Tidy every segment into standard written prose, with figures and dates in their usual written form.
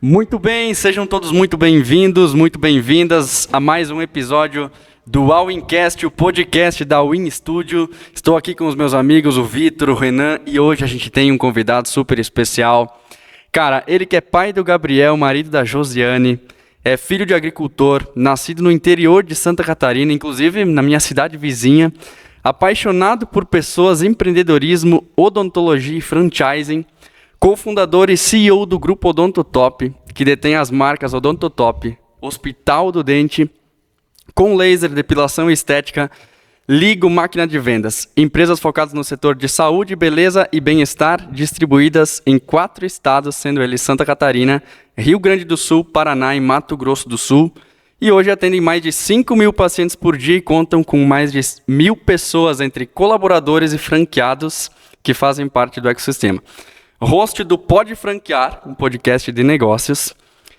Muito bem, sejam todos muito bem-vindos, muito bem-vindas a mais um episódio do All-In-Cast, o podcast da Win Studio. Estou aqui com os meus amigos, o Vitor, o Renan, e hoje a gente tem um convidado super especial. Cara, ele que é pai do Gabriel, marido da Josiane, é filho de agricultor, nascido no interior de Santa Catarina, inclusive na minha cidade vizinha, apaixonado por pessoas, empreendedorismo, odontologia e franchising, cofundador e CEO do Grupo Odontotop, que detém as marcas Odontotop, Hospital do Dente, com laser, depilação e estética, Ligo Máquina de Vendas. Empresas focadas no setor de saúde, beleza e bem-estar, distribuídas em 4 estados, sendo eles Santa Catarina, Rio Grande do Sul, Paraná e Mato Grosso do Sul. E hoje atendem mais de 5.000 pacientes por dia e contam com mais de 1.000 pessoas entre colaboradores e franqueados que fazem parte do ecossistema. Host do Pode Franquear, um podcast de negócios.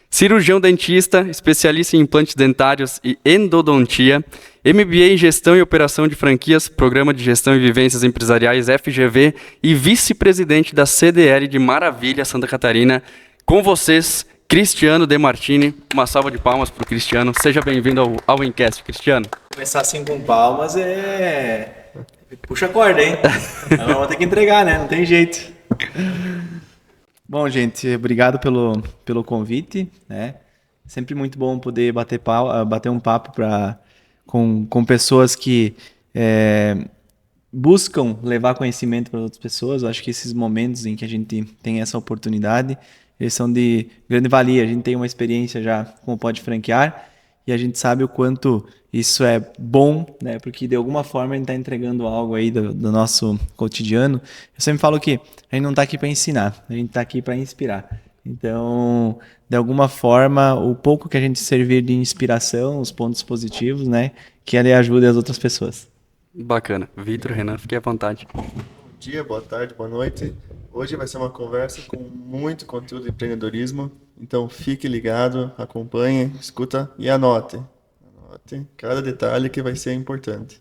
Cirurgião dentista, especialista em implantes dentários e endodontia. MBA em Gestão e Operação de Franquias, Programa de Gestão e Vivências Empresariais FGV e vice-presidente da CDL de Maravilha, Santa Catarina. Com vocês, Cristiano De Martini. Uma salva de palmas para o Cristiano. Seja bem-vindo ao Incast, Cristiano. Começar assim com palmas puxa a corda, hein? Vamos ter que entregar, né? Não tem jeito. Bom, gente, obrigado pelo convite, né? Sempre muito bom poder bater um papo com pessoas que buscam levar conhecimento para outras pessoas. Eu acho que esses momentos em que a gente tem essa oportunidade, eles são de grande valia. A gente tem uma experiência já com o Pode Franquear e a gente sabe o quanto isso é bom, né? Porque de alguma forma a gente está entregando algo aí do nosso cotidiano. Eu sempre falo que a gente não está aqui para ensinar, a gente está aqui para inspirar. Então, de alguma forma, o pouco que a gente servir de inspiração, os pontos positivos, né? Que ele ajude as outras pessoas. Bacana. Vitor, Renan, fique à vontade. Bom dia, boa tarde, boa noite. Hoje vai ser uma conversa com muito conteúdo de empreendedorismo. Então, fique ligado, acompanhe, escuta e anote. Anote cada detalhe que vai ser importante.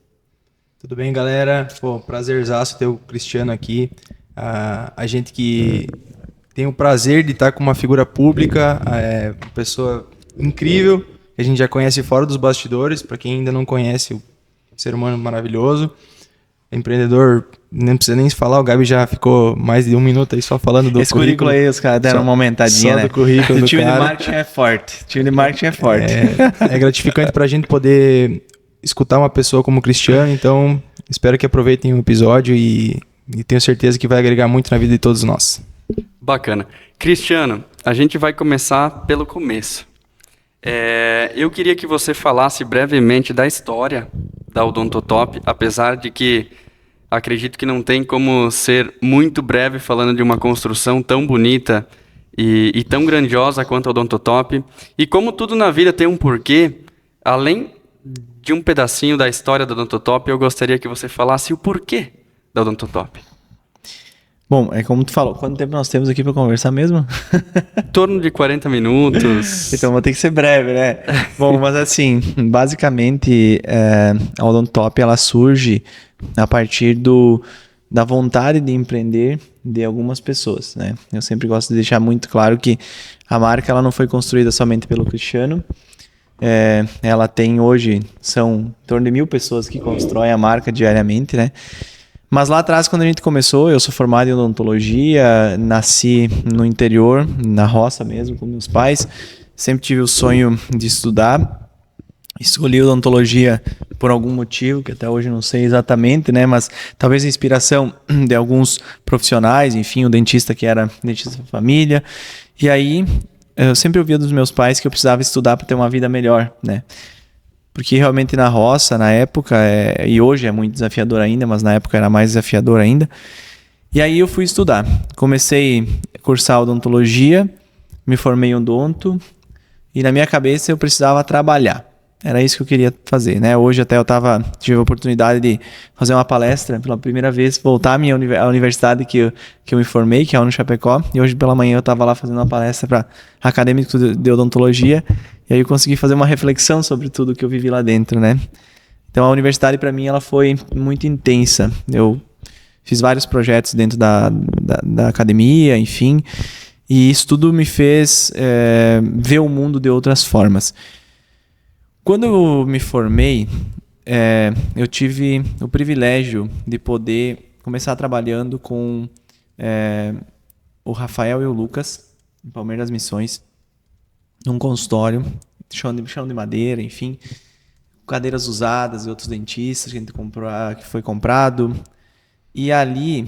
Tudo bem, galera? Pô, prazerzaço ter o Cristiano aqui. A gente que tem o prazer de estar com uma figura pública, uma pessoa incrível, que a gente já conhece fora dos bastidores. Para quem ainda não conhece, o ser humano maravilhoso. Empreendedor, não precisa nem se falar, o Gabi já ficou mais de 1 minuto aí só falando do esse currículo aí, os caras deram uma aumentadinha, né? Do currículo do time cara. de marketing é forte. O time de marketing é forte. É gratificante pra gente poder escutar uma pessoa como o Cristiano, então espero que aproveitem o episódio e tenho certeza que vai agregar muito na vida de todos nós. Bacana. Cristiano, a gente vai começar pelo começo. Eu queria que você falasse brevemente da história da Odontotop, apesar de que acredito que não tem como ser muito breve falando de uma construção tão bonita e tão grandiosa quanto a Odontotop. E como tudo na vida tem um porquê, além de um pedacinho da história da Odontotop, eu gostaria que você falasse o porquê da Odontotop. Bom, é como tu falou, quanto tempo nós temos aqui para conversar mesmo? Em torno de 40 minutos. Então vou ter que ser breve, né? Bom, mas assim, basicamente a Odontotop ela surge a partir da vontade de empreender de algumas pessoas, né? Eu sempre gosto de deixar muito claro que a marca ela não foi construída somente pelo Cristiano. Ela tem hoje, são em torno de 1.000 pessoas que constroem a marca diariamente, né? Mas lá atrás, quando a gente começou, eu sou formado em odontologia, nasci no interior, na roça mesmo, com meus pais. Sempre tive o sonho de estudar. Escolhi odontologia por algum motivo, que até hoje não sei exatamente, né? Mas talvez a inspiração de alguns profissionais, enfim, o dentista que era dentista da família. E aí, eu sempre ouvia dos meus pais que eu precisava estudar para ter uma vida melhor, né? Porque realmente na roça, na época, e hoje é muito desafiador ainda, mas na época era mais desafiador ainda. E aí eu fui estudar. Comecei a cursar odontologia, me formei em odonto, e na minha cabeça eu precisava trabalhar. Era isso que eu queria fazer, né? Hoje até tive a oportunidade de fazer uma palestra pela primeira vez, voltar à universidade que eu me formei, que é a Uni Chapecó, e hoje pela manhã eu estava lá fazendo uma palestra para acadêmicos de odontologia, e aí eu consegui fazer uma reflexão sobre tudo que eu vivi lá dentro, né? Então a universidade para mim ela foi muito intensa. Eu fiz vários projetos dentro da academia, enfim, E isso tudo me fez ver o mundo de outras formas. Quando eu me formei, eu tive o privilégio de poder começar trabalhando com o Rafael e o Lucas, em Palmeiras das Missões, num consultório, chão de madeira, enfim, cadeiras usadas e outros dentistas que a gente comprou, que foi comprado. E ali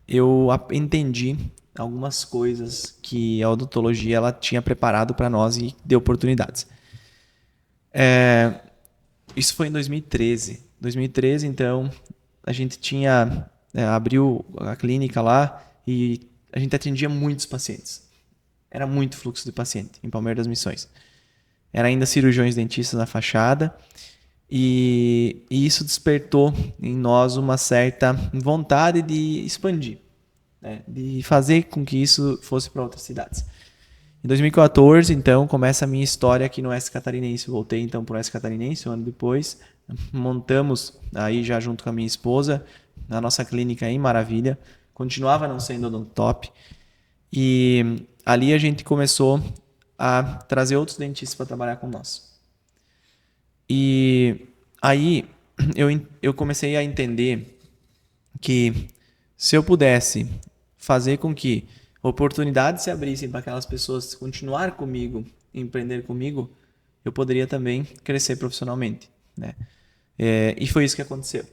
eu entendi algumas coisas que a odontologia ela tinha preparado para nós e deu oportunidades. Isso foi em 2013. 2013, então, a gente abriu a clínica lá e a gente atendia muitos pacientes. Era muito fluxo de paciente em Palmeiras das Missões. Era ainda cirurgiões dentistas na fachada e isso despertou em nós uma certa vontade de expandir, né? De fazer com que isso fosse para outras cidades. Em 2014, então, começa a minha história aqui no Oeste Catarinense. Eu voltei, então, para o Oeste Catarinense, um ano depois. Montamos, aí já junto com a minha esposa, a nossa clínica em Maravilha. Continuava não sendo odontotop. E ali a gente começou a trazer outros dentistas para trabalhar com nós. E aí eu comecei a entender que se eu pudesse fazer com que oportunidades se abrissem para aquelas pessoas continuar comigo, empreender comigo, eu poderia também crescer profissionalmente, né? E foi isso que aconteceu.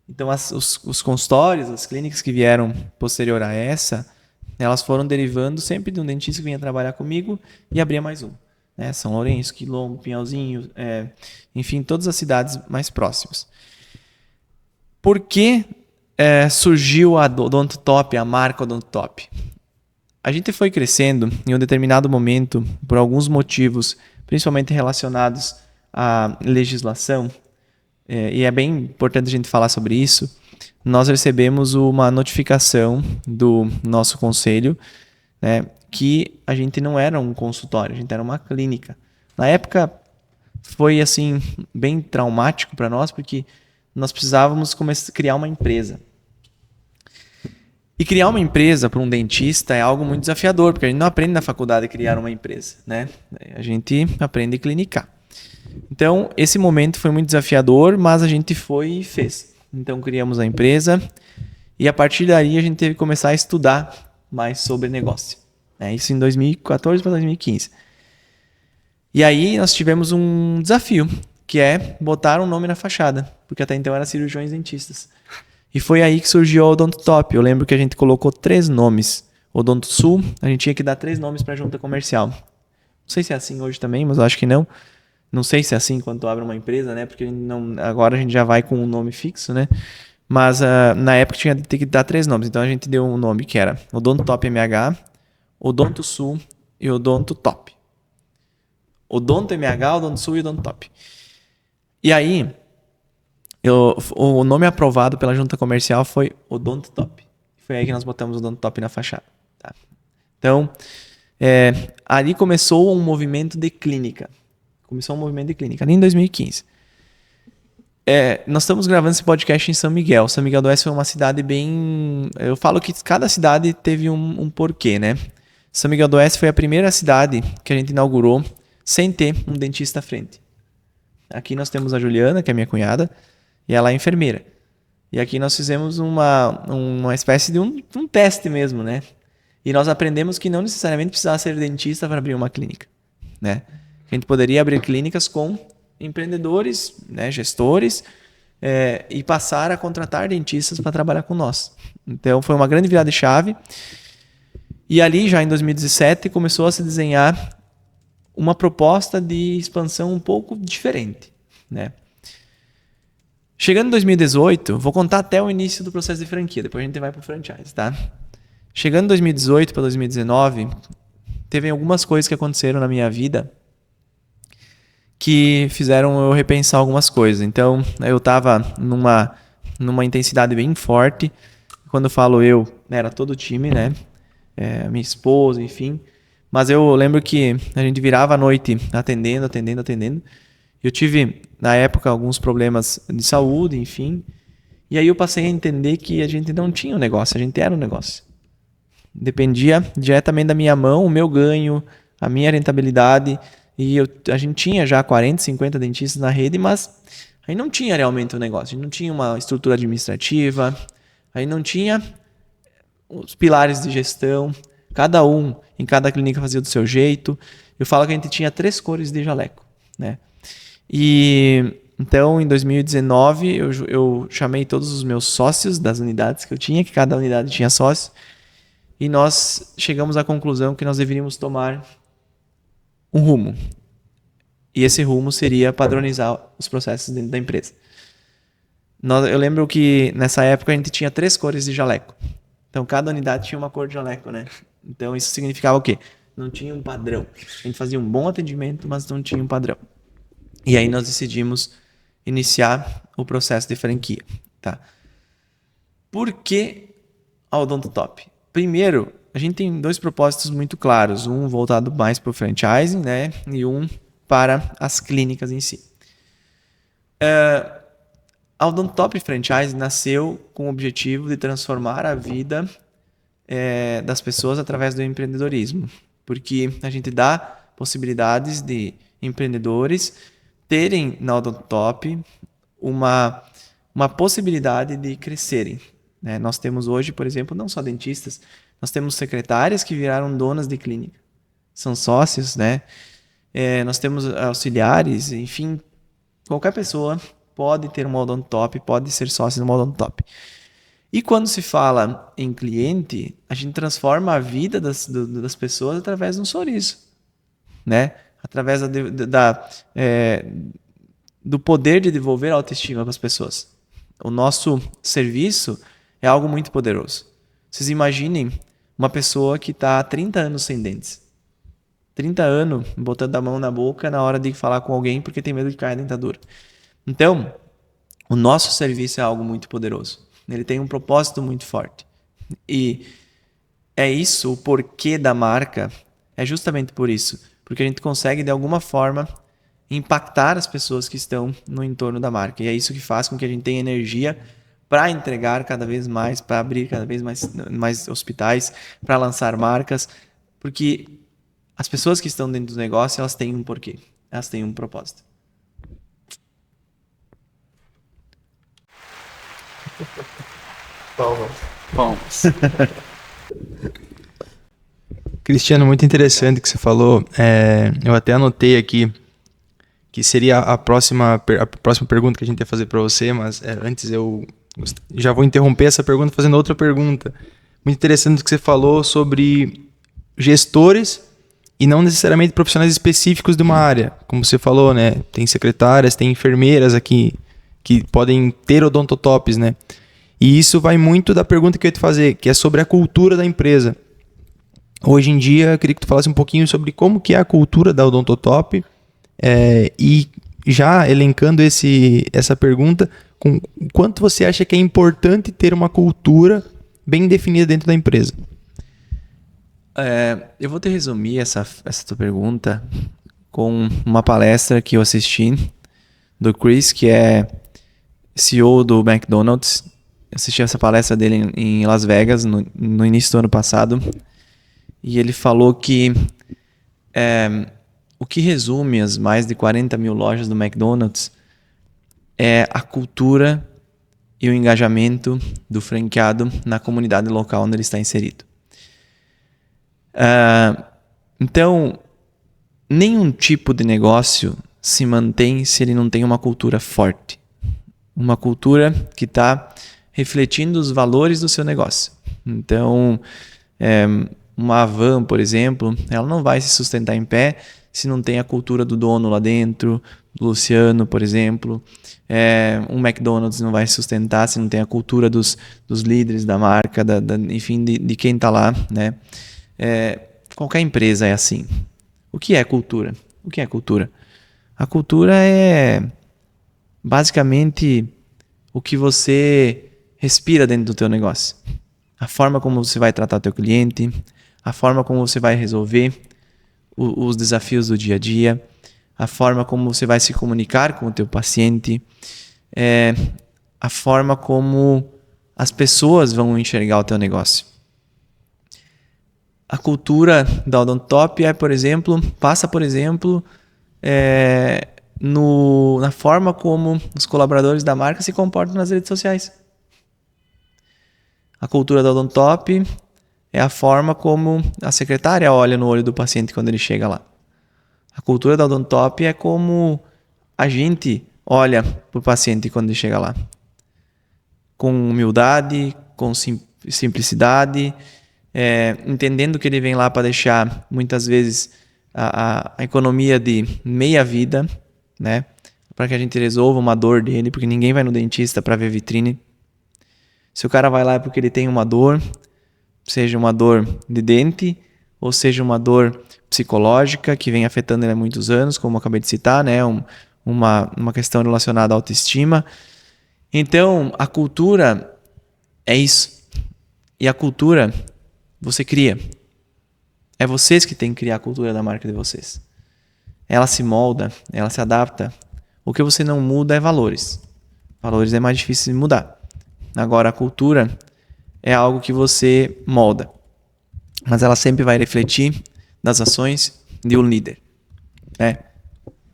Então, os consultórios, as clínicas que vieram posterior a essa, elas foram derivando sempre de um dentista que vinha trabalhar comigo e abria mais um, né? São Lourenço, Quilombo, Pinhalzinho, enfim, todas as cidades mais próximas. Por que surgiu a Odontotop, a marca Odontotop? A gente foi crescendo em um determinado momento, por alguns motivos, principalmente relacionados à legislação, e é bem importante a gente falar sobre isso. Nós recebemos uma notificação do nosso conselho, né, que a gente não era um consultório, a gente era uma clínica. Na época foi assim bem traumático para nós, porque nós precisávamos criar uma empresa. E criar uma empresa para um dentista é algo muito desafiador, porque a gente não aprende na faculdade a criar uma empresa, né? A gente aprende a clinicar. Então, esse momento foi muito desafiador, mas a gente foi e fez. Então, criamos a empresa e a partir daí a gente teve que começar a estudar mais sobre negócio. Isso em 2014 para 2015. E aí nós tivemos um desafio, que é botar um nome na fachada, porque até então era cirurgiões dentistas. E foi aí que surgiu a Odontotop. Eu lembro que a gente colocou 3 nomes. Odonto Sul, a gente tinha que dar 3 nomes para a junta comercial. Não sei se é assim hoje também, mas eu acho que não. Não sei se é assim quando tu abre uma empresa, né? Porque agora a gente já vai com um nome fixo, né? Mas na época tinha que dar 3 nomes. Então a gente deu um nome que era Odontotop MH, Odonto Sul e Odontotop. Odonto MH, Odonto Sul e Odontotop. E aí, o nome aprovado pela junta comercial foi Odontotop. Foi aí que nós botamos Odontotop na fachada. Tá? Então, ali começou um movimento de clínica. Ali em 2015. Nós estamos gravando esse podcast em São Miguel. São Miguel do Oeste foi uma cidade bem... Eu falo que cada cidade teve um porquê, né? São Miguel do Oeste foi a primeira cidade que a gente inaugurou sem ter um dentista à frente. Aqui nós temos a Juliana, que é minha cunhada, e ela é enfermeira. E aqui nós fizemos uma espécie de um teste mesmo, né? E nós aprendemos que não necessariamente precisava ser dentista para abrir uma clínica, né? A gente poderia abrir clínicas com empreendedores, né, gestores, e passar a contratar dentistas para trabalhar com nós. Então foi uma grande virada de chave. E ali, já em 2017, começou a se desenhar uma proposta de expansão um pouco diferente, né? Chegando em 2018, vou contar até o início do processo de franquia, depois a gente vai para o franchise, tá? Chegando em 2018 para 2019, teve algumas coisas que aconteceram na minha vida que fizeram eu repensar algumas coisas. Então, eu estava numa intensidade bem forte. Quando eu falo eu, era todo o time, né? Minha esposa, enfim. Mas eu lembro que a gente virava à noite atendendo. Eu tive, na época, alguns problemas de saúde, enfim. E aí eu passei a entender que a gente não tinha um negócio, a gente era um negócio. Dependia diretamente da minha mão, o meu ganho, a minha rentabilidade. E a gente tinha já 40, 50 dentistas na rede, mas aí não tinha realmente um negócio. A gente não tinha uma estrutura administrativa, aí não tinha os pilares de gestão. Cada um, em cada clínica fazia do seu jeito. Eu falo que a gente tinha 3 cores de jaleco, né? E então, em 2019, eu chamei todos os meus sócios das unidades que eu tinha, que cada unidade tinha sócio, e nós chegamos à conclusão que nós deveríamos tomar um rumo. E esse rumo seria padronizar os processos dentro da empresa. Eu lembro que nessa época a gente tinha 3 cores de jaleco. Então, cada unidade tinha uma cor de jaleco, né? Então, isso significava o quê? Não tinha um padrão. A gente fazia um bom atendimento, mas não tinha um padrão. E aí nós decidimos iniciar o processo de franquia. Tá? Por que a Odontotop? Primeiro, a gente tem 2 propósitos muito claros. Um voltado mais para o franchising, né? E um para as clínicas em si. A Odontotop Franchise nasceu com o objetivo de transformar a vida das pessoas através do empreendedorismo. Porque a gente dá possibilidades de empreendedores terem na Odontotop uma possibilidade de crescerem. Né? Nós temos hoje, por exemplo, não só dentistas, nós temos secretárias que viraram donas de clínica. São sócios, né? Nós temos auxiliares, enfim, qualquer pessoa pode ter uma Odontotop, pode ser sócio de uma Odontotop. E quando se fala em cliente, a gente transforma a vida das pessoas através de um sorriso, né? Através do poder de devolver a autoestima para as pessoas. O nosso serviço é algo muito poderoso. Vocês imaginem uma pessoa que está há 30 anos sem dentes. 30 anos botando a mão na boca na hora de falar com alguém porque tem medo de cair a dentadura. Então, o nosso serviço é algo muito poderoso. Ele tem um propósito muito forte. E é isso, o porquê da marca, é justamente por isso. Porque a gente consegue, de alguma forma, impactar as pessoas que estão no entorno da marca. E é isso que faz com que a gente tenha energia para entregar cada vez mais, para abrir cada vez mais hospitais, para lançar marcas. Porque as pessoas que estão dentro do negócio, elas têm um porquê. Elas têm um propósito. Palmas. Cristiano, muito interessante o que você falou. Eu até anotei aqui que seria a próxima pergunta que a gente ia fazer para você, mas antes eu já vou interromper essa pergunta fazendo outra pergunta. Muito interessante o que você falou sobre gestores e não necessariamente profissionais específicos de uma área. Como você falou, né? Tem secretárias, tem enfermeiras aqui que podem ter odontotops, né? E isso vai muito da pergunta que eu ia te fazer, que é sobre a cultura da empresa. Hoje em dia, eu queria que tu falasse um pouquinho sobre como que é a cultura da Odontotop e já elencando essa pergunta, com quanto você acha que é importante ter uma cultura bem definida dentro da empresa? Eu vou te resumir essa tua pergunta com uma palestra que eu assisti do Chris, que é CEO do McDonald's. Eu assisti essa palestra dele em Las Vegas no início do ano passado. E ele falou que o que resume as mais de 40 mil lojas do McDonald's é a cultura e o engajamento do franqueado na comunidade local onde ele está inserido. Então, nenhum tipo de negócio se mantém se ele não tem uma cultura forte. Uma cultura que está refletindo os valores do seu negócio. Então, uma van, por exemplo, ela não vai se sustentar em pé se não tem a cultura do dono lá dentro, do Luciano, por exemplo. Um McDonald's não vai se sustentar se não tem a cultura dos líderes da marca, enfim, de quem está lá, né? Qualquer empresa é assim. O que é cultura? O que é cultura? A cultura é basicamente o que você respira dentro do teu negócio. A forma como você vai tratar o teu cliente, a forma como você vai resolver os desafios do dia a dia, a forma como você vai se comunicar com o teu paciente, a forma como as pessoas vão enxergar o teu negócio. A cultura da Odontop passa, por exemplo, na forma como os colaboradores da marca se comportam nas redes sociais. A cultura da Odontop é a forma como a secretária olha no olho do paciente quando ele chega lá. A cultura da Odontop é como a gente olha para o paciente quando ele chega lá. Com humildade, com simplicidade, entendendo que ele vem lá para deixar, muitas vezes, a economia de meia vida, né? Para que a gente resolva uma dor dele, porque ninguém vai no dentista para ver vitrine. Se o cara vai lá é porque ele tem uma dor, seja uma dor de dente, ou seja uma dor psicológica que vem afetando ele há muitos anos, como eu acabei de citar, né? Uma questão relacionada à autoestima. Então, a cultura é isso. E a cultura você cria. É vocês que têm que criar a cultura da marca de vocês. Ela se molda, ela se adapta. O que você não muda é valores. Valores é mais difícil de mudar. Agora, a cultura é algo que você molda. Mas ela sempre vai refletir das ações de um líder.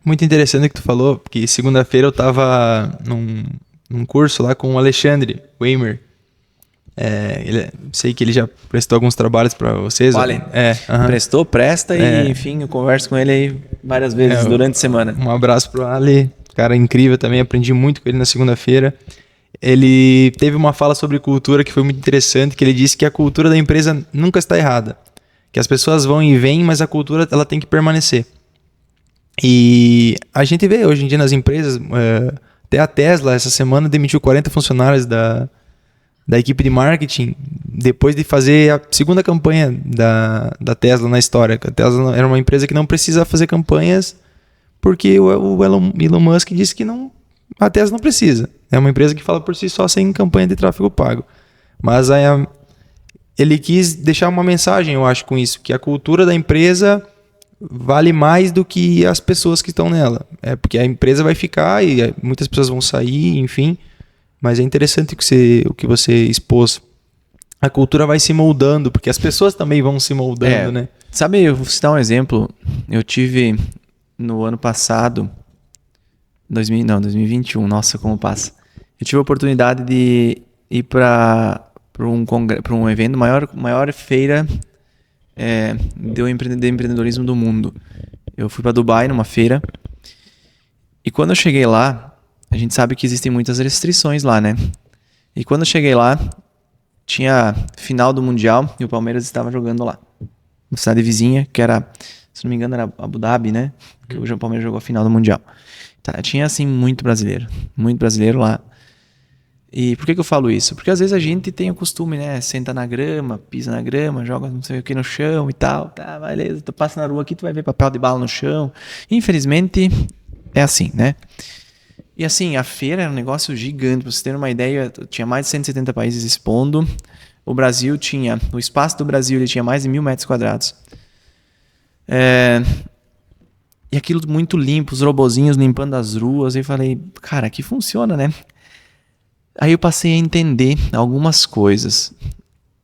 Muito interessante o que tu falou, porque segunda-feira eu tava num curso lá com o Alexandre Weimer. Sei que ele já prestou alguns trabalhos para vocês. Vale. Prestou, presta e, enfim, eu converso com ele aí várias vezes durante a semana. Um abraço pro Ali, cara incrível também, aprendi muito com ele na segunda-feira. Ele teve uma fala sobre cultura que foi muito interessante, que ele disse que a cultura da empresa nunca está errada. Que as pessoas vão e vêm, mas a cultura ela tem que permanecer. E a gente vê hoje em dia nas empresas, até a Tesla essa semana demitiu 40 funcionários da equipe de marketing, depois de fazer a segunda campanha da Tesla na história. A Tesla era uma empresa que não precisa fazer campanhas porque o Elon Musk disse que a Tesla não precisa. É uma empresa que fala por si só sem campanha de tráfego pago. Mas ele quis deixar uma mensagem, eu acho, com isso, que a cultura da empresa vale mais do que as pessoas que estão nela. Porque a empresa vai ficar e muitas pessoas vão sair, enfim. Mas é interessante o que você expôs. A cultura vai se moldando, porque as pessoas também vão se moldando, né? Sabe, eu vou citar um exemplo. Eu tive no ano passado, 2021, nossa, como passa. Eu tive a oportunidade de ir para um evento, maior feira de empreendedorismo do mundo. Eu fui para Dubai numa feira e quando eu cheguei lá, a gente sabe que existem muitas restrições lá, né? E quando eu cheguei lá, tinha final do Mundial e o Palmeiras estava jogando lá. Uma cidade vizinha, que era, se não me engano, era Abu Dhabi, né? Que o Palmeiras jogou a final do Mundial. Tá, tinha, assim, muito brasileiro lá. E por que eu falo isso? Porque às vezes a gente tem o costume, né? Senta na grama, pisa na grama, joga não sei o que no chão e tal. Tá, beleza, tu passa na rua aqui, tu vai ver papel de bala no chão. Infelizmente, é assim, né? E assim, a feira era um negócio gigante. Pra vocês terem uma ideia, tinha mais de 170 países expondo. O espaço do Brasil ele tinha mais de 1.000 metros quadrados. E aquilo muito limpo, os robozinhos limpando as ruas. E eu falei, cara, aqui funciona, né? Aí eu passei a entender algumas coisas.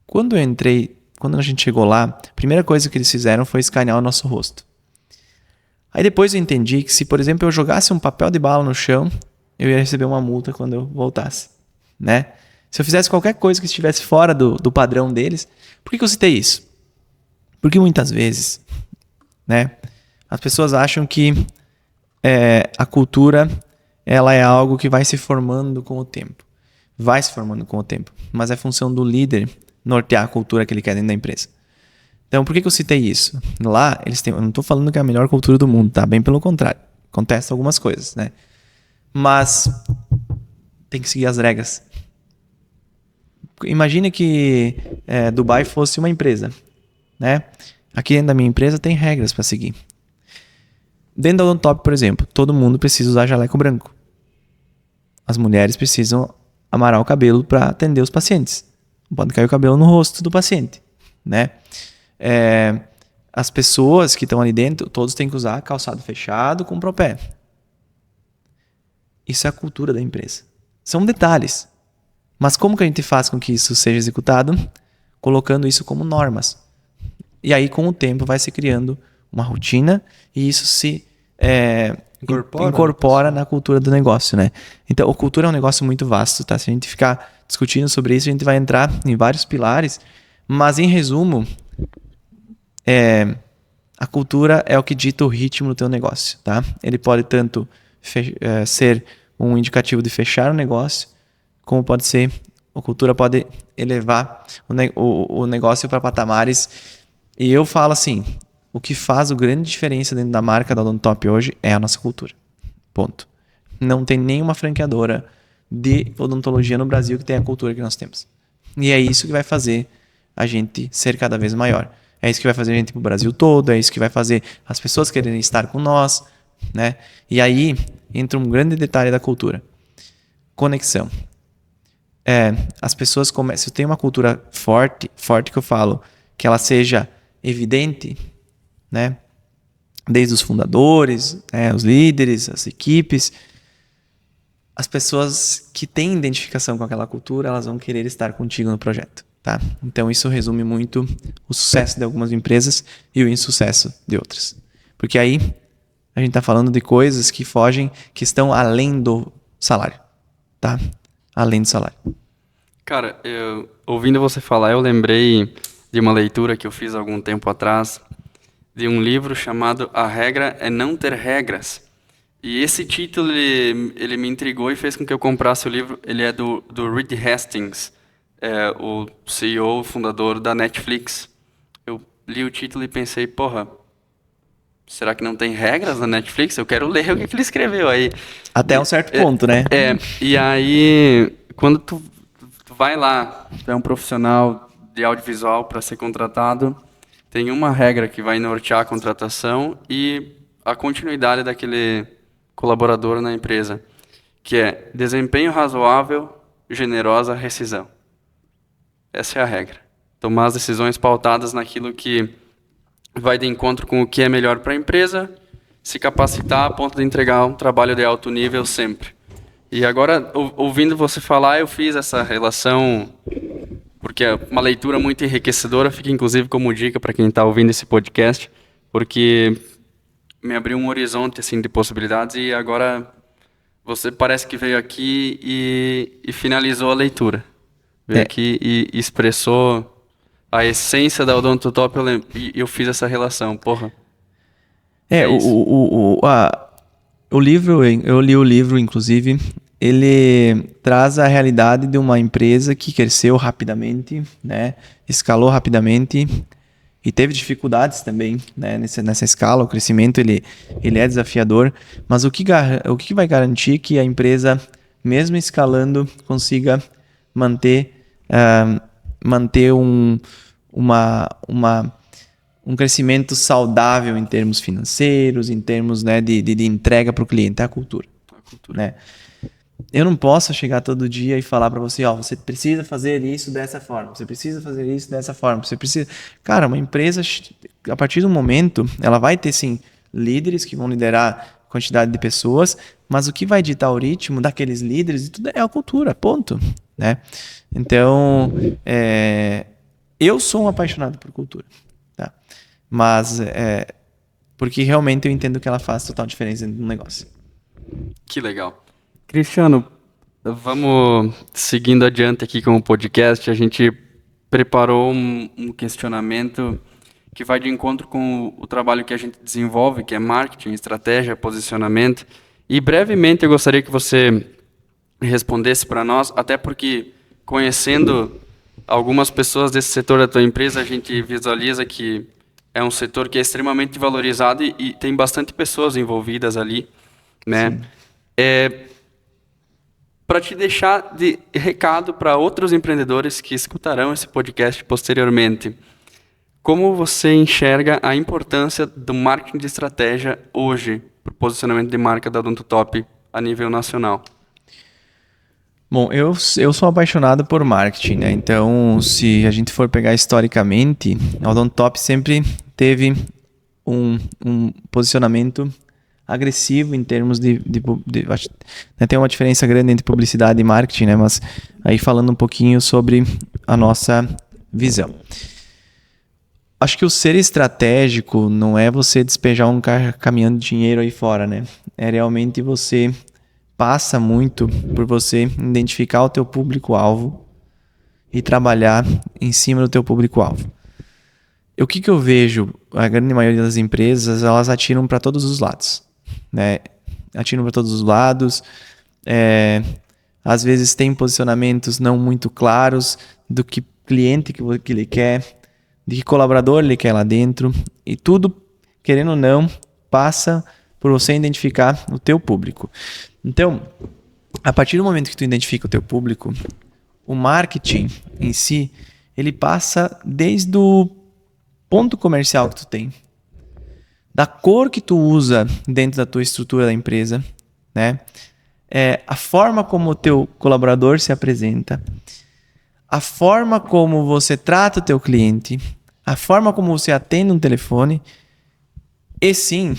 Quando a gente chegou lá, a primeira coisa que eles fizeram foi escanear o nosso rosto. Aí depois eu entendi que se, por exemplo, eu jogasse um papel de bala no chão, eu ia receber uma multa quando eu voltasse, né? Se eu fizesse qualquer coisa que estivesse fora do padrão deles. Por que eu citei isso? Porque muitas vezes, né, as pessoas acham que a cultura ela é algo que vai se formando com o tempo. Vai se formando com o tempo. Mas é função do líder nortear a cultura que ele quer dentro da empresa. Então, por que eu citei isso? Lá, eu não estou falando que é a melhor cultura do mundo, tá? Bem pelo contrário. Acontece algumas coisas, né? Mas tem que seguir as regras. Imagine que Dubai fosse uma empresa, né? Aqui dentro da minha empresa tem regras para seguir. Dentro da Odontop, por exemplo, todo mundo precisa usar jaleco branco. As mulheres precisam amarrar o cabelo para atender os pacientes. Não pode cair o cabelo no rosto do paciente, né? As pessoas que estão ali dentro, todos têm que usar calçado fechado com propé. Isso é a cultura da empresa. São detalhes. Mas como que a gente faz com que isso seja executado? Colocando isso como normas. E aí, com o tempo, vai se criando uma rotina e isso se incorpora na cultura do negócio, né? Então, a cultura é um negócio muito vasto, tá? Se a gente ficar discutindo sobre isso, a gente vai entrar em vários pilares, mas, em resumo, a cultura é o que dita o ritmo do teu negócio, tá? Ele pode tanto ser um indicativo de fechar o negócio, como pode ser, a cultura pode elevar o negócio para patamares. E eu falo assim, o que faz a grande diferença dentro da marca da Odontop hoje é a nossa cultura. Ponto. Não tem nenhuma franqueadora de odontologia no Brasil que tenha a cultura que nós temos. E é isso que vai fazer a gente ser cada vez maior. É isso que vai fazer a gente ir pro Brasil todo, é isso que vai fazer as pessoas quererem estar com nós, né? E aí entra um grande detalhe da cultura. Conexão. As pessoas começam... Se eu tenho uma cultura forte que eu falo, que ela seja evidente, né? Desde os fundadores, os líderes, as equipes, as pessoas que têm identificação com aquela cultura, elas vão querer estar contigo no projeto, tá? Então isso resume muito o sucesso de algumas empresas e o insucesso de outras. Porque aí a gente está falando de coisas que fogem, que estão além do salário, tá? Além do salário. Cara, ouvindo você falar, eu lembrei de uma leitura que eu fiz há algum tempo atrás, de um livro chamado A Regra é Não Ter Regras. E esse título, ele me intrigou e fez com que eu comprasse o livro. Ele é do Reed Hastings, o CEO, fundador da Netflix. Eu li o título e pensei, porra, será que não tem regras na Netflix? Eu quero ler o que ele escreveu aí. Até um certo ponto, né? E aí, quando tu vai lá, tu é um profissional de audiovisual para ser contratado, tem uma regra que vai nortear a contratação e a continuidade daquele colaborador na empresa, que é desempenho razoável, generosa rescisão. Essa é a regra. Tomar as decisões pautadas naquilo que vai de encontro com o que é melhor para a empresa, se capacitar a ponto de entregar um trabalho de alto nível sempre. E agora, ouvindo você falar, eu fiz essa relação, porque é uma leitura muito enriquecedora, fica inclusive como dica para quem está ouvindo esse podcast, porque me abriu um horizonte assim, de possibilidades e agora você parece que veio aqui e finalizou a leitura. Veio aqui e expressou a essência da Odontotop e eu fiz essa relação, porra. O livro, eu li o livro, inclusive, ele traz a realidade de uma empresa que cresceu rapidamente, né? Escalou rapidamente e teve dificuldades também, né? Nessa escala. O crescimento ele é desafiador, mas o que vai garantir que a empresa, mesmo escalando, consiga manter um crescimento saudável em termos financeiros, em termos, né, de entrega para o cliente, é a cultura. Né? Eu não posso chegar todo dia e falar para você, você precisa fazer isso dessa forma, você precisa fazer isso dessa forma, você precisa... Cara, uma empresa, a partir do momento, ela vai ter, sim, líderes que vão liderar a quantidade de pessoas, mas o que vai ditar o ritmo daqueles líderes e tudo é a cultura, ponto. Né? Então, eu sou um apaixonado por cultura. Tá? Mas porque realmente eu entendo que ela faz total diferença no negócio. Que legal. Cristiano, vamos seguindo adiante aqui com o podcast. A gente preparou um questionamento que vai de encontro com o trabalho que a gente desenvolve, que é marketing, estratégia, posicionamento. E brevemente eu gostaria que você respondesse para nós, até porque conhecendo algumas pessoas desse setor da tua empresa, a gente visualiza que é um setor que é extremamente valorizado e tem bastante pessoas envolvidas ali, né? Para te deixar de recado para outros empreendedores que escutarão esse podcast posteriormente, como você enxerga a importância do marketing de estratégia hoje para o posicionamento de marca da Odontotop a nível nacional? Bom, eu sou apaixonado por marketing, né? Então, se a gente for pegar historicamente, a Odontotop sempre teve um posicionamento agressivo em termos né? Tem uma diferença grande entre publicidade e marketing, né? Mas aí falando um pouquinho sobre a nossa visão. Acho que o ser estratégico não é você despejar um caminhão de dinheiro aí fora, né? É realmente você passa muito por você identificar o teu público-alvo e trabalhar em cima do teu público-alvo. O que eu vejo, a grande maioria das empresas, elas atiram para todos os lados, né? Atiram para todos os lados, às vezes tem posicionamentos não muito claros do que cliente que ele quer, de que colaborador ele quer lá dentro, e tudo, querendo ou não, passa por você identificar o teu público. Então, a partir do momento que tu identifica o teu público, o marketing em si, ele passa desde o ponto comercial que tu tem, da cor que tu usa dentro da tua estrutura da empresa, né? A forma como o teu colaborador se apresenta, a forma como você trata o teu cliente, a forma como você atende um telefone e sim,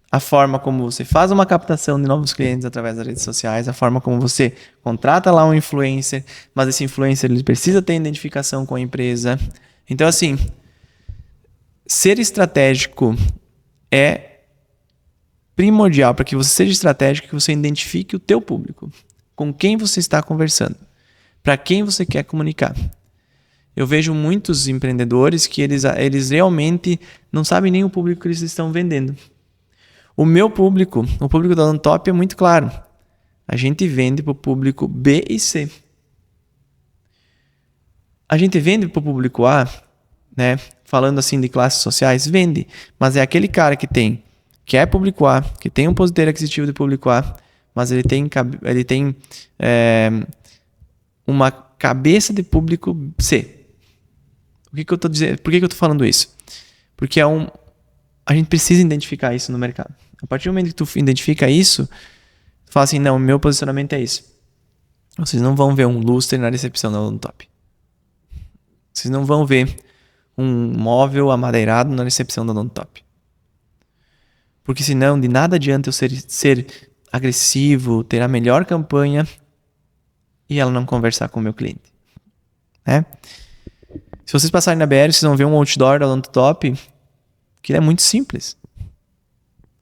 a forma como você faz uma captação de novos clientes através das redes sociais, a forma como você contrata lá um influencer, mas esse influencer ele precisa ter identificação com a empresa. Então, assim, ser estratégico é primordial para que você seja estratégico, que você identifique o teu público, com quem você está conversando, para quem você quer comunicar. Eu vejo muitos empreendedores que eles realmente não sabem nem o público que eles estão vendendo. O meu público, o público da OnTop é muito claro. A gente vende para o público B e C. A gente vende para o público A, né? Falando assim de classes sociais, vende. Mas é aquele cara que é público A, que tem um poder aquisitivo de público A, mas ele tem uma cabeça de público C. Por que eu tô dizendo? Por que eu tô falando isso? Porque a gente precisa identificar isso no mercado. A partir do momento que tu identifica isso, tu fala assim, não, meu posicionamento é isso. Vocês não vão ver um lustre na recepção da OnTop. Vocês não vão ver um móvel amadeirado na recepção da OnTop. Porque senão, de nada adianta eu ser agressivo, ter a melhor campanha e ela não conversar com o meu cliente. Né? Se vocês passarem na BR, vocês vão ver um outdoor da OnTop que ele é muito simples.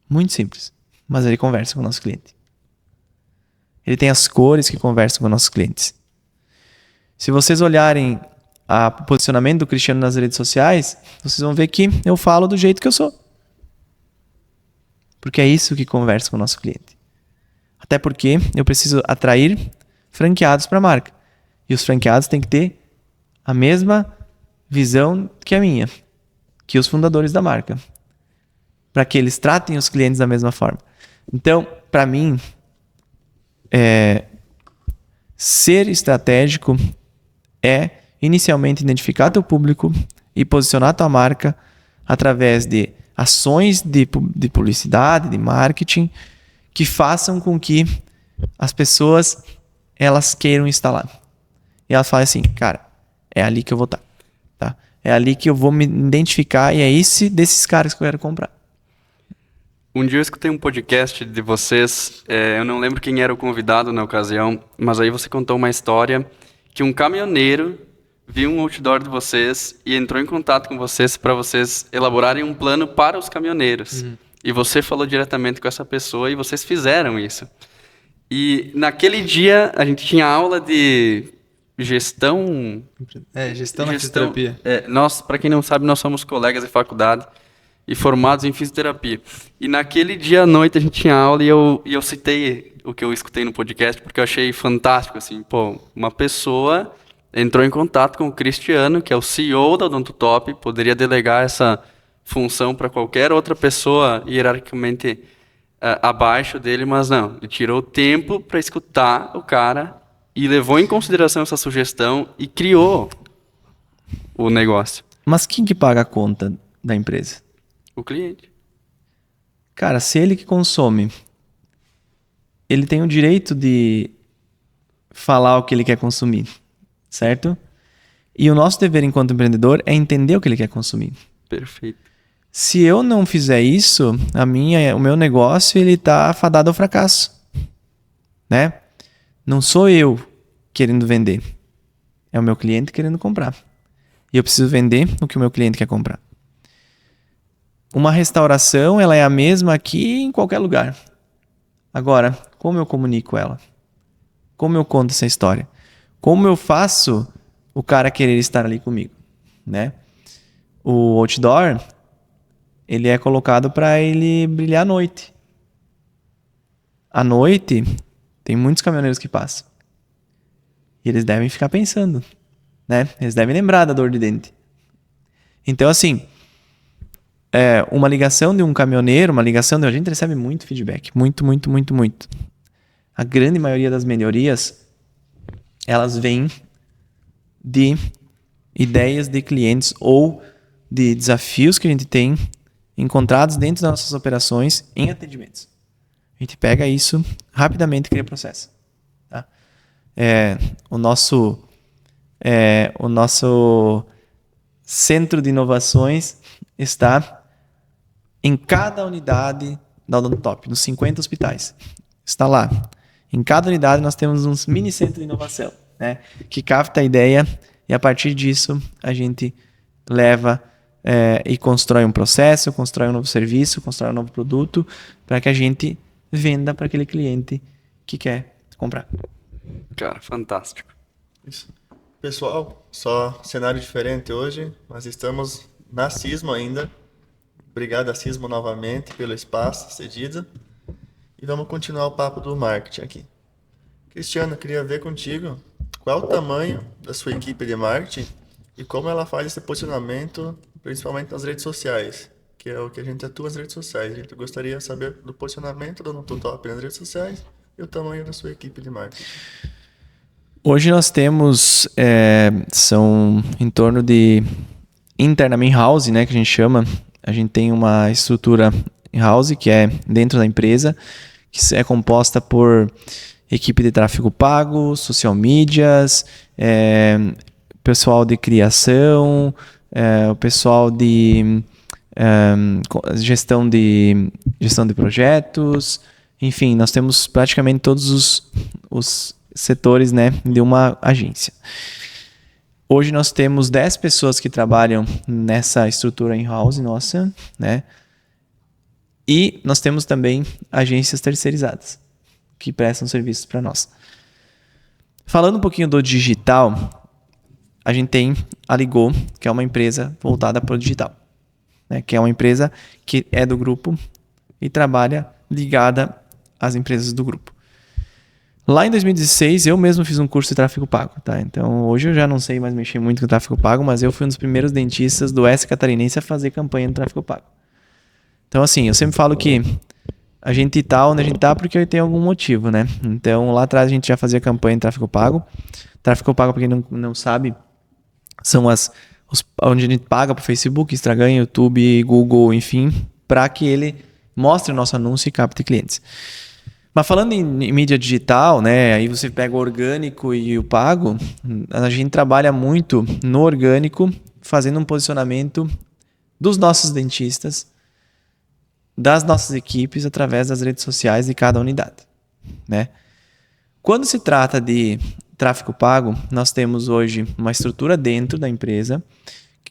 Muito simples. Mas ele conversa com o nosso cliente. Ele tem as cores que conversam com os nossos clientes. Se vocês olharem o posicionamento do Cristiano nas redes sociais, vocês vão ver que eu falo do jeito que eu sou. Porque é isso que conversa com o nosso cliente. Até porque eu preciso atrair franqueados para a marca. E os franqueados têm que ter a mesma visão que a minha, que os fundadores da marca. Para que eles tratem os clientes da mesma forma. Então, para mim, ser estratégico é inicialmente identificar teu público e posicionar tua marca através de ações de publicidade, de marketing, que façam com que as pessoas elas queiram estar lá. E elas falam assim, cara, é ali que eu vou estar. Tá? É ali que eu vou me identificar e é desses caras que eu quero comprar. Um dia eu escutei um podcast de vocês, eu não lembro quem era o convidado na ocasião, mas aí você contou uma história que um caminhoneiro viu um outdoor de vocês e entrou em contato com vocês para vocês elaborarem um plano para os caminhoneiros. Uhum. E você falou diretamente com essa pessoa e vocês fizeram isso. E naquele dia a gente tinha aula de gestão... Gestão na fisioterapia. Nós, para quem não sabe, nós somos colegas de faculdade e formados em fisioterapia. E naquele dia à noite a gente tinha aula e eu citei o que eu escutei no podcast porque eu achei fantástico. Assim, pô, uma pessoa entrou em contato com o Cristiano, que é o CEO da OnTop, poderia delegar essa função para qualquer outra pessoa hierarquicamente abaixo dele, mas não. Ele tirou tempo para escutar o cara e levou em consideração essa sugestão e criou o negócio. Mas quem que paga a conta da empresa? O cliente. Cara, se ele que consome, ele tem o direito de falar o que ele quer consumir, certo? E o nosso dever enquanto empreendedor é entender o que ele quer consumir. Perfeito. Se eu não fizer isso, o meu negócio ele tá fadado ao fracasso, né? Não sou eu querendo vender, é o meu cliente querendo comprar. E eu preciso vender o que o meu cliente quer comprar. uma restauração, ela é a mesma aqui em qualquer lugar. Agora, como eu comunico ela? Como eu conto essa história? Como eu faço o cara querer estar ali comigo, né? O outdoor, ele é colocado para ele brilhar à noite. À noite, tem muitos caminhoneiros que passam. E eles devem ficar pensando, né? Eles devem lembrar da dor de dente. Então, assim, uma ligação de um caminhoneiro, a gente recebe muito feedback. Muito. A grande maioria das melhorias, elas vêm de ideias de clientes ou de desafios que a gente tem encontrados dentro das nossas operações em atendimentos. A gente pega isso, rapidamente cria processo. Tá? O nosso centro de inovações está em cada unidade da Odontotop, nos 50 hospitais. Está lá. Em cada unidade nós temos um mini centro de inovação, né, que capta a ideia e a partir disso a gente leva e constrói um processo, constrói um novo serviço, constrói um novo produto para que a gente venda para aquele cliente que quer comprar. Cara, fantástico. Isso. Pessoal, só cenário diferente hoje, mas estamos na Sismo ainda. Obrigado a Sismo novamente pelo espaço cedido. E vamos continuar o papo do marketing aqui. Cristiano, eu queria ver contigo qual é o tamanho da sua equipe de marketing e como ela faz esse posicionamento, principalmente nas redes sociais, que é o que a gente atua nas redes sociais. A gente gostaria de saber do posicionamento do Odontotop nas redes sociais e o tamanho da sua equipe de marketing. Hoje nós temos, são em torno de, internamente in-house, né, que a gente chama, a gente tem uma estrutura in-house que é dentro da empresa, que é composta por equipe de tráfego pago, social medias, pessoal de criação, o pessoal de gestão de projetos, enfim, nós temos praticamente todos os setores, né, de uma agência. Hoje nós temos 10 pessoas que trabalham nessa estrutura in-house nossa, né? E nós temos também agências terceirizadas que prestam serviços para nós. Falando um pouquinho do digital, a gente tem a Ligou, que é uma empresa voltada para o digital, né? Que é uma empresa que é do grupo e trabalha ligada às empresas do grupo. Lá em 2016, eu mesmo fiz um curso de tráfego pago, tá? Então, hoje eu já não sei mais mexer muito com tráfego pago, mas eu fui um dos primeiros dentistas do Oeste Catarinense a fazer campanha no tráfego pago. Então, assim, eu sempre falo que a gente tá onde a gente tá porque tem algum motivo, né? Então, lá atrás a gente já fazia campanha em tráfego pago. Tráfego pago, para quem não sabe, são onde a gente paga para o Facebook, Instagram, YouTube, Google, enfim, para que ele mostre o nosso anúncio e capte clientes. Mas falando em mídia digital, né, aí você pega o orgânico e o pago, a gente trabalha muito no orgânico, fazendo um posicionamento dos nossos dentistas, das nossas equipes, através das redes sociais de cada unidade, né? Quando se trata de tráfego pago, nós temos hoje uma estrutura dentro da empresa,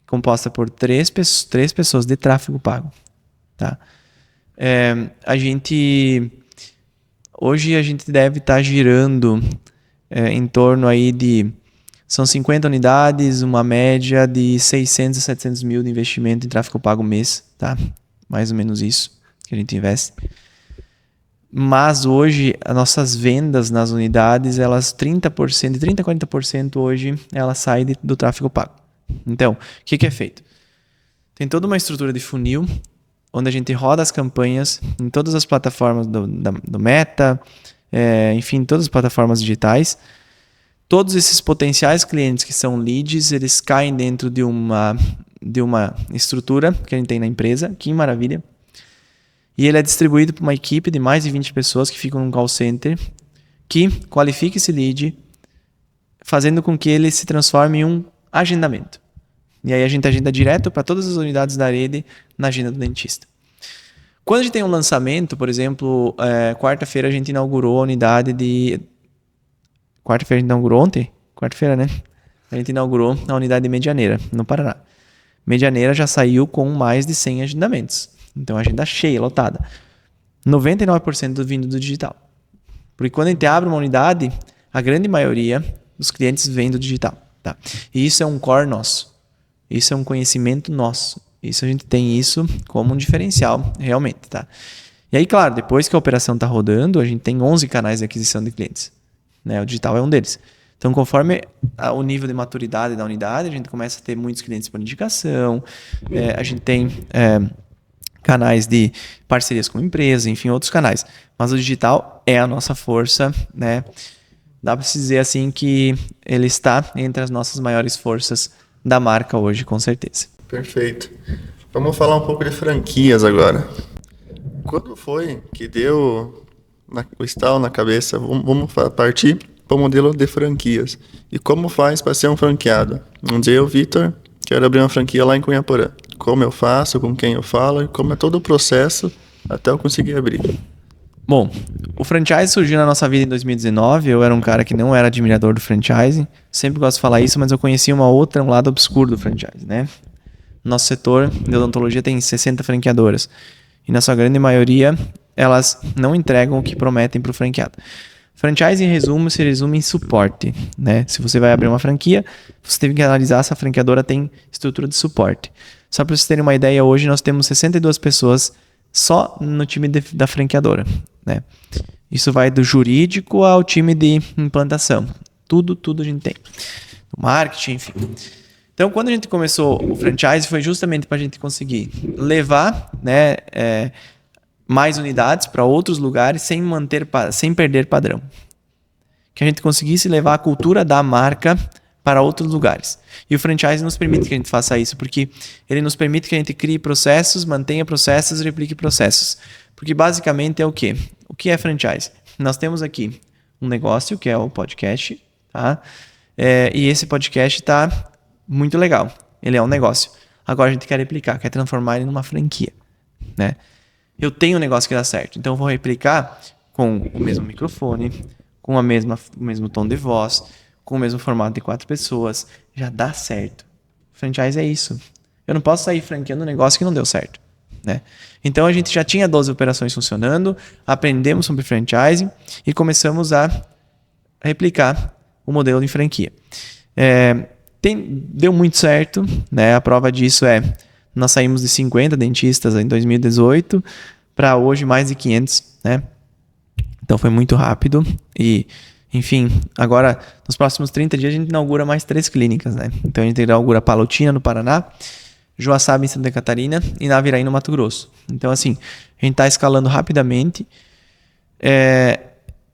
composta por três pessoas de tráfego pago, tá? Hoje a gente deve estar girando em torno aí de... São 50 unidades, uma média de 600 a 700 mil de investimento em tráfego pago mês, tá? Mais ou menos isso que a gente investe. Mas hoje, as nossas vendas nas unidades, elas 30%, de 30% a 40% hoje, elas saem do tráfego pago. Então, o que é feito? Tem toda uma estrutura de funil, onde a gente roda as campanhas em todas as plataformas do Meta, enfim, todas as plataformas digitais. Todos esses potenciais clientes que são leads, eles caem dentro de uma estrutura que a gente tem na empresa, que maravilha. E ele é distribuído para uma equipe de mais de 20 pessoas que ficam num call center, que qualifica esse lead, fazendo com que ele se transforme em um agendamento. E aí a gente agenda direto para todas as unidades da rede na agenda do dentista. Quando a gente tem um lançamento, por exemplo, quarta-feira a gente inaugurou a unidade de... Quarta-feira a gente inaugurou ontem? Quarta-feira, né? A gente inaugurou a unidade de Medianeira, no Paraná. Medianeira já saiu com mais de 100 agendamentos. Então, agenda cheia, lotada. 99% vindo do digital. Porque quando a gente abre uma unidade, a grande maioria dos clientes vem do digital. Tá? E isso é um core nosso. Isso é um conhecimento nosso. Isso a gente tem isso como um diferencial, realmente. Tá? E aí, claro, depois que a operação está rodando, a gente tem 11 canais de aquisição de clientes. Né? O digital é um deles. Então, conforme o nível de maturidade da unidade, a gente começa a ter muitos clientes por indicação, a gente tem canais de parcerias com empresas, enfim, outros canais. Mas o digital é a nossa força, né? Dá para se dizer assim que ele está entre as nossas maiores forças da marca hoje, com certeza. Perfeito. Vamos falar um pouco de franquias agora. Quando foi que deu o estalo na cabeça? Vamos partir para o modelo de franquias. E como faz para ser um franqueado? Um dia eu, Vitor, quero abrir uma franquia lá em Cunhaporã. Como eu faço, com quem eu falo e como é todo o processo até eu conseguir abrir. Bom, o franchise surgiu na nossa vida em 2019. Eu era um cara que não era admirador do franchising. Sempre gosto de falar isso, mas eu conhecia um lado obscuro do franchise, né? Nosso setor de odontologia tem 60 franqueadoras. E na sua grande maioria, elas não entregam o que prometem para o franqueado. Franchise, em resumo, se resume em suporte, né? Se você vai abrir uma franquia, você tem que analisar se a franqueadora tem estrutura de suporte. Só para vocês terem uma ideia, hoje nós temos 62 pessoas só no time da franqueadora, né? Isso vai do jurídico ao time de implantação. Tudo a gente tem. O marketing, enfim. Então, quando a gente começou o franchise, foi justamente para a gente conseguir levar, né, mais unidades para outros lugares sem perder padrão. Que a gente conseguisse levar a cultura da marca para outros lugares. E o franchise nos permite que a gente faça isso, porque ele nos permite que a gente crie processos, mantenha processos e replique processos. Porque basicamente é o quê? O que é franchise? Nós temos aqui um negócio, que é o podcast, tá? E esse podcast está muito legal. Ele é um negócio. Agora a gente quer replicar, quer transformar ele numa franquia, né? Eu tenho um negócio que dá certo, então eu vou replicar com o mesmo microfone, com o mesmo tom de voz, com o mesmo formato de 4 pessoas. Já dá certo. Franchise é isso. Eu não posso sair franqueando um negócio que não deu certo, né? Então a gente já tinha 12 operações funcionando, aprendemos sobre franchising e começamos a replicar o modelo de franquia. Deu muito certo, né? A prova disso nós saímos de 50 dentistas em 2018 para hoje mais de 500, né? Então foi muito rápido e, enfim, agora nos próximos 30 dias a gente inaugura mais 3 clínicas, né? Então a gente inaugura Palotina no Paraná, Joaçaba em Santa Catarina e Naviraí no Mato Grosso. Então assim, a gente está escalando rapidamente.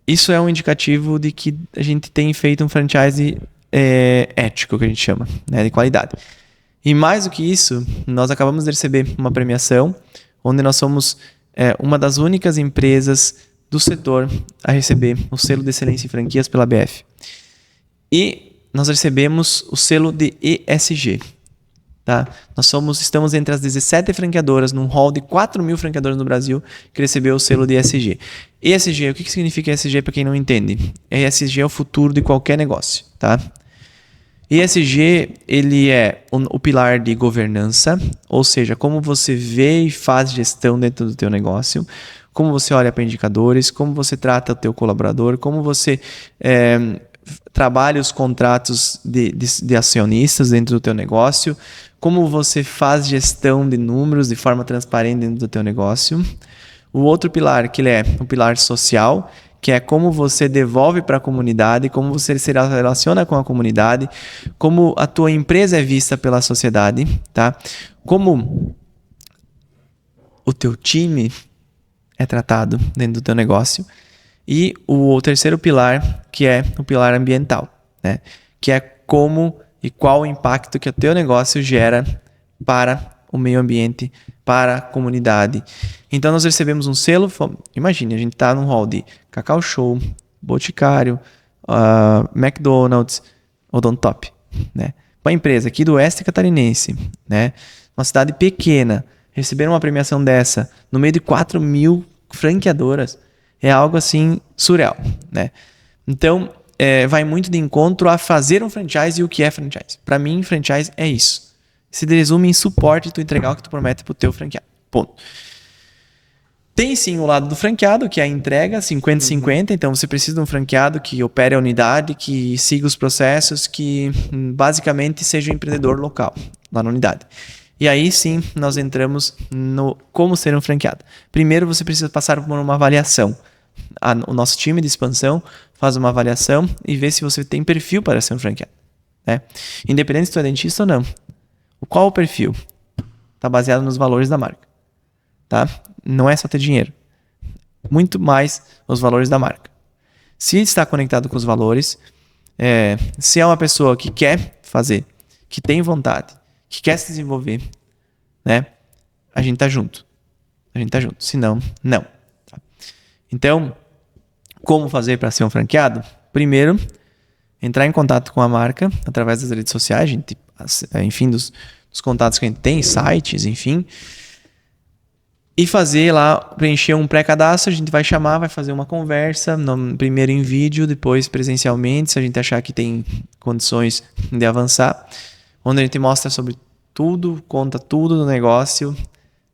Isso é um indicativo de que a gente tem feito um franchise ético, que a gente chama, né, de qualidade. E mais do que isso, nós acabamos de receber uma premiação onde nós somos uma das únicas empresas do setor a receber o selo de excelência em franquias pela BF. E nós recebemos o selo de ESG. Tá? Estamos entre as 17 franqueadoras num hall de 4.000 franqueadoras no Brasil que recebeu o selo de ESG. ESG, o que significa ESG para quem não entende? ESG é o futuro de qualquer negócio. Tá? ESG, ele é o pilar de governança, ou seja, como você vê e faz gestão dentro do teu negócio, como você olha para indicadores, como você trata o teu colaborador, como você trabalha os contratos de acionistas dentro do teu negócio, como você faz gestão de números de forma transparente dentro do teu negócio. O outro pilar, que ele é o pilar social, que é como você devolve para a comunidade, como você se relaciona com a comunidade, como a tua empresa é vista pela sociedade, tá? Como o teu time é tratado dentro do teu negócio. E o terceiro pilar, que é o pilar ambiental, né? Que é como e qual o impacto que o teu negócio gera para o meio ambiente, para a comunidade. Então nós recebemos um selo, imagine, a gente está num hall de Cacau Show, Boticário, McDonald's, Odontop, né? Uma empresa aqui do oeste catarinense, né? Uma cidade pequena, receber uma premiação dessa no meio de 4.000 franqueadoras é algo assim surreal, né? Então vai muito de encontro a fazer um franchise e o que é franchise. Para mim, franchise é isso. se resume em suporte de tu entregar o que tu promete pro teu franqueado. Ponto. Tem sim o lado do franqueado, que é a entrega 50-50, então você precisa de um franqueado que opere a unidade, que siga os processos, que basicamente seja um empreendedor local, lá na unidade. E aí sim, nós entramos no como ser um franqueado. Primeiro você precisa passar por uma avaliação. O nosso time de expansão faz uma avaliação e vê se você tem perfil para ser um franqueado. Né? Independente se tu é dentista ou não. Qual o perfil? Está baseado nos valores da marca. Tá? Não é só ter dinheiro. Muito mais os valores da marca. Se está conectado com os valores, se é uma pessoa que quer fazer, que tem vontade, que quer se desenvolver, né? A gente tá junto. Se não, não. Tá? Então, como fazer para ser um franqueado? Primeiro, entrar em contato com a marca através das redes sociais, enfim, dos contatos que a gente tem, sites, enfim. E fazer lá, preencher um pré-cadastro, a gente vai chamar, vai fazer uma conversa, primeiro em vídeo, depois presencialmente, se a gente achar que tem condições de avançar, onde a gente mostra sobre tudo, conta tudo do negócio,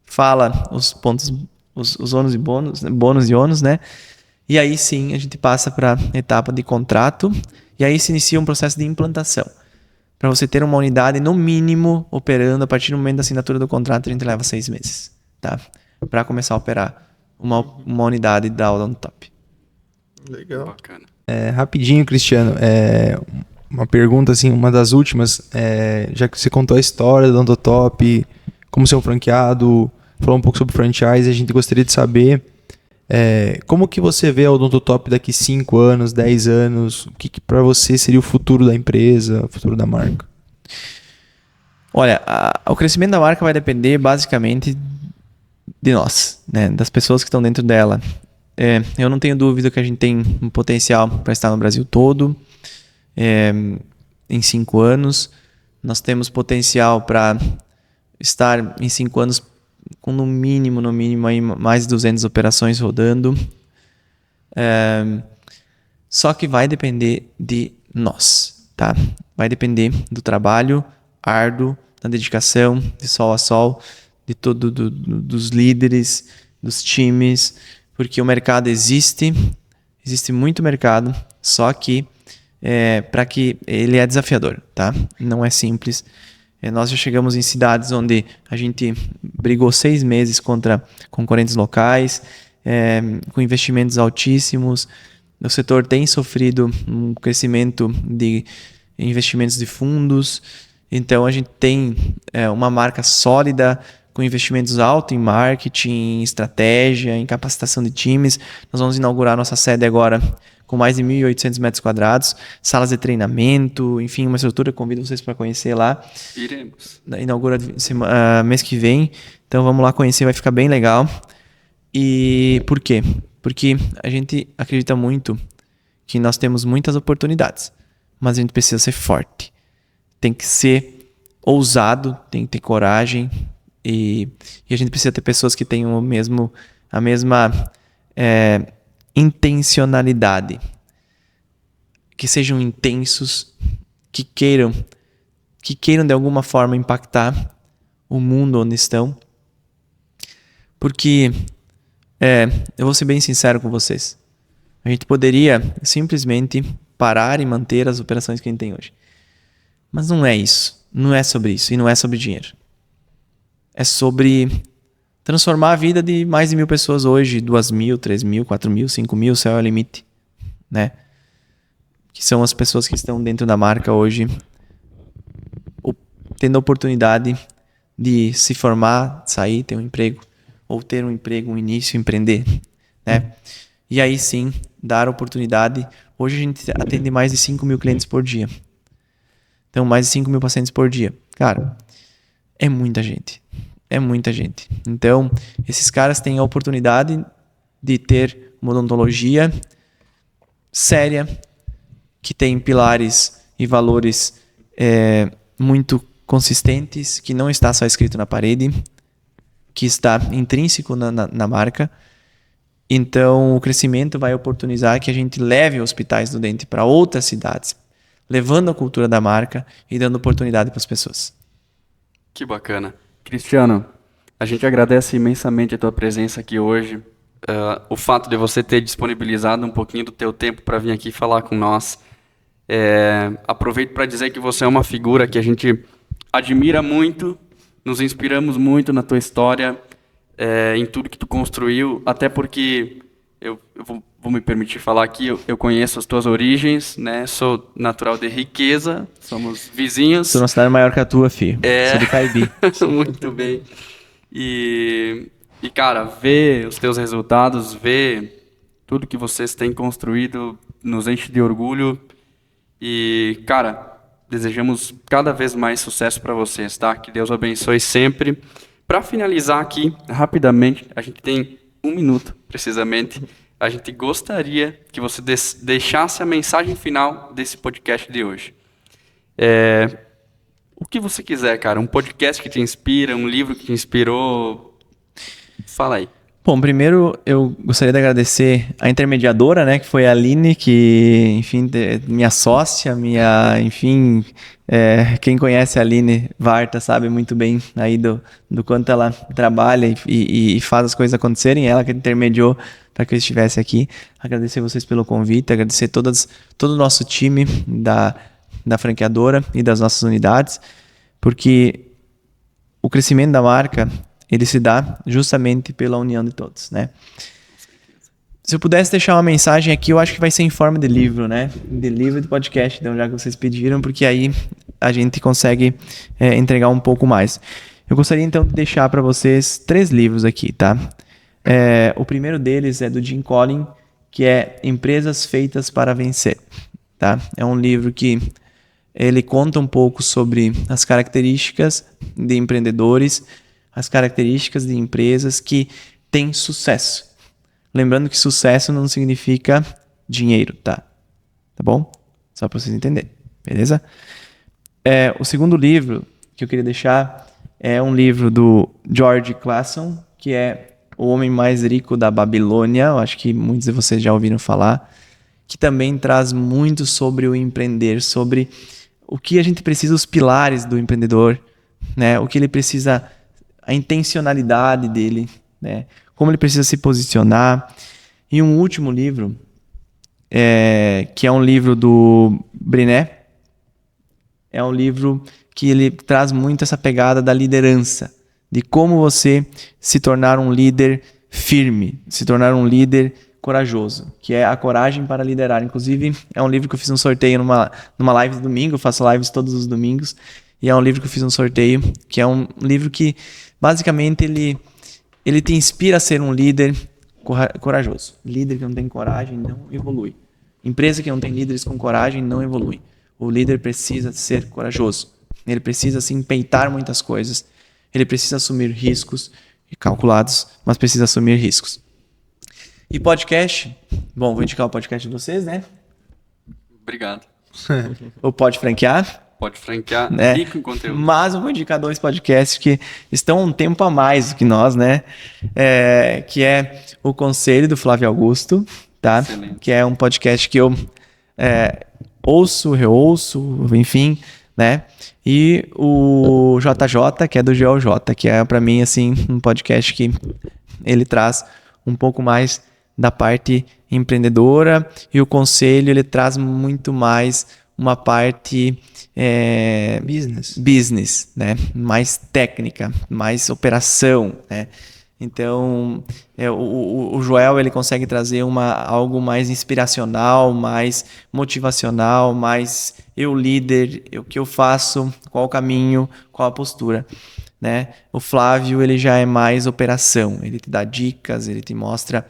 fala os pontos, os ônus e bônus e ônus, né? E aí sim a gente passa para a etapa de contrato, e aí se inicia um processo de implantação. Para você ter uma unidade, no mínimo, operando, a partir do momento da assinatura do contrato, a gente leva 6 meses, tá? Para começar a operar uma unidade da Odontotop. Legal. Bacana. Rapidinho, Cristiano, uma pergunta, assim, uma das últimas, já que você contou a história da Odontotop, como ser um franqueado, falou um pouco sobre franchise, a gente gostaria de saber como que você vê a Odontotop daqui 5 anos, 10 anos, o que para você seria o futuro da empresa, o futuro da marca? Olha, o crescimento da marca vai depender basicamente de nós, né? Das pessoas que estão dentro dela. Eu não tenho dúvida que a gente tem um potencial para estar no Brasil todo. Em 5 anos, nós temos potencial para estar em 5 anos com no mínimo aí mais de 200 operações rodando. Só que vai depender de nós, tá? Vai depender do trabalho árduo, da dedicação, de sol a sol, de todo dos líderes, dos times, porque o mercado existe muito mercado, só que para que ele é desafiador, tá? Não é simples. Nós já chegamos em cidades onde a gente brigou 6 meses contra concorrentes locais, com investimentos altíssimos. O setor tem sofrido um crescimento de investimentos de fundos, então a gente tem uma marca sólida, com investimentos altos em marketing, em estratégia, em capacitação de times. Nós vamos inaugurar nossa sede agora com mais de 1.800 metros quadrados, salas de treinamento, enfim, uma estrutura. Convido vocês para conhecer lá. Iremos. Inaugura mês que vem, então vamos lá conhecer, vai ficar bem legal. E por quê? Porque a gente acredita muito que nós temos muitas oportunidades, mas a gente precisa ser forte. Tem que ser ousado, tem que ter coragem, e a gente precisa ter pessoas que tenham a mesma intencionalidade, que sejam intensos, que queiram de alguma forma impactar o mundo onde estão. Porque eu vou ser bem sincero com vocês, a gente poderia simplesmente parar e manter as operações que a gente tem hoje, mas não é isso, não é sobre isso, e não é sobre dinheiro. É sobre transformar a vida de mais de 1.000 pessoas hoje, 2.000, 3.000, 4.000, 5.000, o céu é o limite, né? Que são as pessoas que estão dentro da marca hoje, tendo a oportunidade de se formar, sair, ter um emprego, ou ter um emprego, um início, empreender, né? E aí sim, dar oportunidade. Hoje a gente atende mais de 5.000 clientes por dia. Então, mais de 5.000 pacientes por dia. Cara, é muita gente. É muita gente. Então, esses caras têm a oportunidade de ter uma odontologia séria, que tem pilares e valores muito consistentes, que não está só escrito na parede, que está intrínseco na marca. Então, o crescimento vai oportunizar que a gente leve hospitais do dente para outras cidades, levando a cultura da marca e dando oportunidade para as pessoas. Que bacana. Cristiano, a gente agradece imensamente a tua presença aqui hoje. O fato de você ter disponibilizado um pouquinho do teu tempo para vir aqui falar com nós. Aproveito para dizer que você é uma figura que a gente admira muito, nos inspiramos muito na tua história, em tudo que tu construiu, até porque eu vou me permitir falar aqui, eu conheço as tuas origens, né? Sou natural de Riqueza, somos vizinhos. Sou uma cidade maior que a tua, filho. Sou de Caibi. Muito bem. E, cara, ver os teus resultados, ver tudo que vocês têm construído, nos enche de orgulho. E, cara, desejamos cada vez mais sucesso para vocês, tá? Que Deus abençoe sempre. Para finalizar aqui, rapidamente, a gente tem 1 minuto, precisamente. A gente gostaria que você deixasse a mensagem final desse podcast de hoje. O que você quiser, cara. Um podcast que te inspira, um livro que te inspirou. Fala aí. Bom, primeiro eu gostaria de agradecer a intermediadora, né, que foi a Aline, que, enfim, minha sócia, enfim, quem conhece a Aline Varta sabe muito bem aí do quanto ela trabalha e faz as coisas acontecerem, ela que intermediou para que eu estivesse aqui. Agradecer vocês pelo convite, agradecer todo o nosso time da franqueadora e das nossas unidades, porque o crescimento da marca ele se dá justamente pela união de todos, né? Se eu pudesse deixar uma mensagem aqui, eu acho que vai ser em forma de livro, né? De livro e de podcast, então, já que vocês pediram, porque aí a gente consegue entregar um pouco mais. Eu gostaria, então, de deixar para vocês 3 livros aqui, tá? O primeiro deles é do Jim Collins, que é Empresas Feitas para Vencer, tá? É um livro que ele conta um pouco sobre as características de empreendedores, as características de empresas que têm sucesso. Lembrando que sucesso não significa dinheiro, tá? Tá bom? Só para vocês entenderem, beleza? O segundo livro que eu queria deixar é um livro do George Clason, que é O Homem Mais Rico da Babilônia. Eu acho que muitos de vocês já ouviram falar. Que também traz muito sobre o empreender, sobre o que a gente precisa, os pilares do empreendedor, né? O que ele precisa, a intencionalidade dele, né? Como ele precisa se posicionar. E um último livro, que é um livro do Brené, é um livro que ele traz muito essa pegada da liderança, de como você se tornar um líder firme, se tornar um líder corajoso, que é A Coragem para Liderar. Inclusive, é um livro que eu fiz um sorteio numa live de domingo, eu faço lives todos os domingos, e é um livro que eu fiz um sorteio, que é um livro que, basicamente, ele te inspira a ser um líder corajoso. Líder que não tem coragem não evolui. Empresa que não tem líderes com coragem não evolui. O líder precisa ser corajoso. Ele precisa se empeitar muitas coisas. Ele precisa assumir riscos calculados, mas precisa assumir riscos. E podcast? Bom, vou indicar o podcast de vocês, né? Obrigado. O Pode Franquear. Pode franquear, né? Rico em conteúdo. Mas eu vou indicar 2 podcasts que estão um tempo a mais do que nós, né? Que é o Conselho do Flávio Augusto, tá? Excelente. Que é um podcast que eu ouço, reouço, enfim, né? E o JJ, que é do GeoJ, que é para mim assim um podcast que ele traz um pouco mais da parte empreendedora, e o Conselho ele traz muito mais uma parte business, né? Mais técnica, mais operação, né? Então, o Joel ele consegue trazer algo mais inspiracional, mais motivacional, mais eu líder, o que eu faço, qual o caminho, qual a postura, né? O Flávio ele já é mais operação, ele te dá dicas, ele te mostra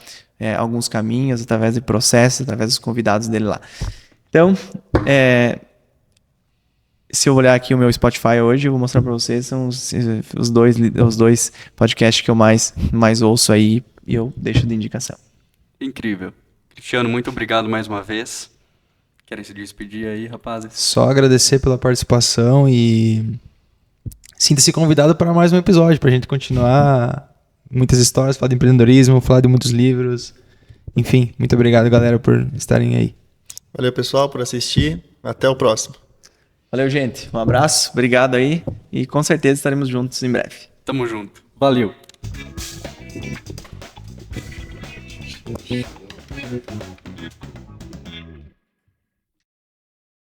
alguns caminhos através de processos, através dos convidados dele lá. Então, se eu olhar aqui o meu Spotify hoje, eu vou mostrar para vocês, são os dois podcasts que eu mais ouço aí, e eu deixo de indicação. Incrível. Cristiano, muito obrigado mais uma vez. Querem se despedir aí, rapazes? Só agradecer pela participação e sinta-se convidado para mais um episódio, para a gente continuar muitas histórias, falar de empreendedorismo, falar de muitos livros. Enfim, muito obrigado, galera, por estarem aí. Valeu, pessoal, por assistir. Até o próximo. Valeu, gente. Um abraço, obrigado aí e com certeza estaremos juntos em breve. Tamo junto. Valeu.